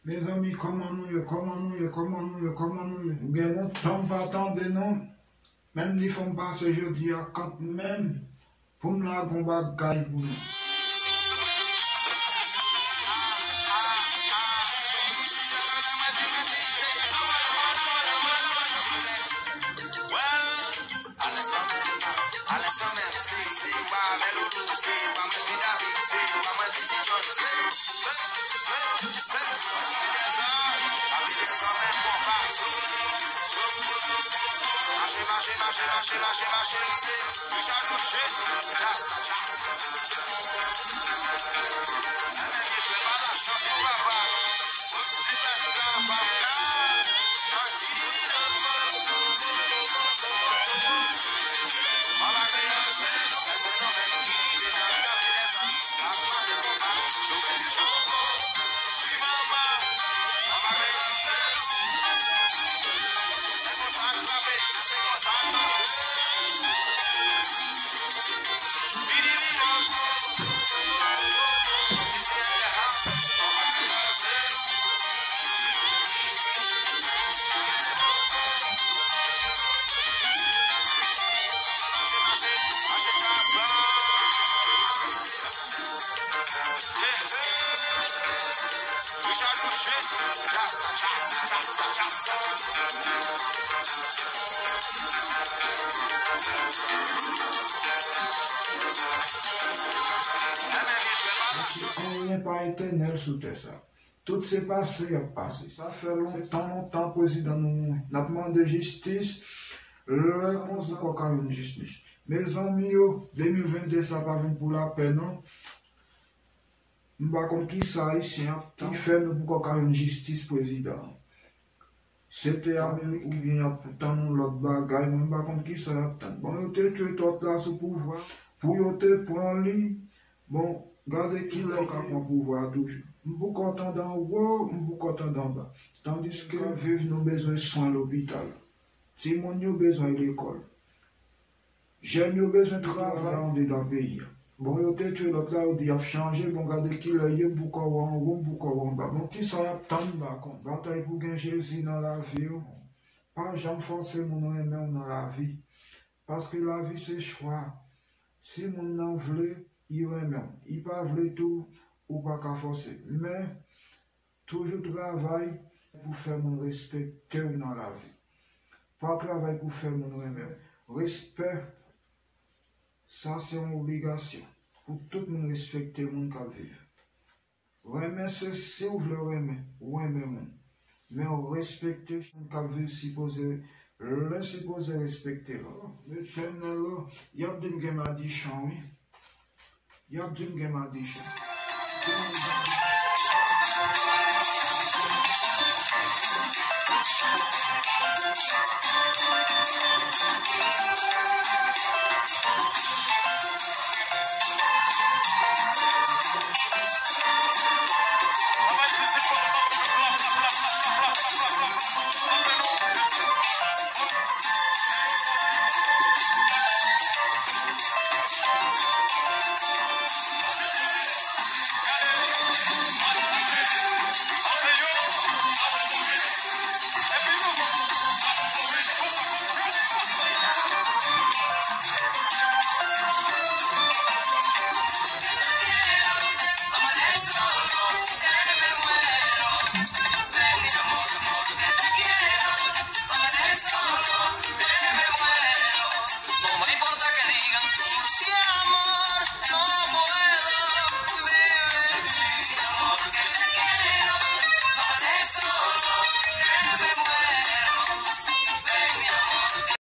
Mes amis, comment nous, bien longtemps pas attendre non. Même les femmes passent aujourd'hui à quand même, pour me la combattre gaille pour nous. On n'est pas éternel sous ça. Tout s'est passé, a passé. Ça fait longtemps, président, nous avons demandé justice. Le réponse de quoi une justice. Mes amis, 2022, ça va venir pour la peine, non? Je ne sais pas qui ça ici, qui fait pour quoi une justice, président. C'était l'Amérique qui vient pour tant l'autre bagaille, je ne sais pas qui ça. Bon, il était tué tout là sous pouvoir. Pour y te prendre lui, bon, regardez qui l'a pour pouvoir toujours. Je suis content d'en haut, je suis content d'en bas. Tandis que vivent nos besoins de soins à l'hôpital. Si mon a besoin de l'école. J'ai besoin de travail dans le pays. Bon, il était tué l'autre là, il a changé, bon, regardez qui l'a eu, beaucoup en haut, beaucoup en bas. Bon, qui ça y a tant de bas, bataille pour gagner Jésus dans la vie. Pas jamais forcer mon aimé dans la vie. Parce que la vie, c'est choix. Si mon en veut, il aime. Il pas veut tout ou pas qu'à forcer. Mais toujours travail pour faire mon respecter dans la vie. Pas travail pour faire mon aimé. Respect, ça c'est une obligation. Pour tout le monde respecter le monde qui vit. Remet c'est si vous voulez remet, remet mon. Mais respecter le monde qui vit supposé. Le supposé respecter là. Le channel là, il y a d'une game addiction, oui. Il y a d'une game addiction.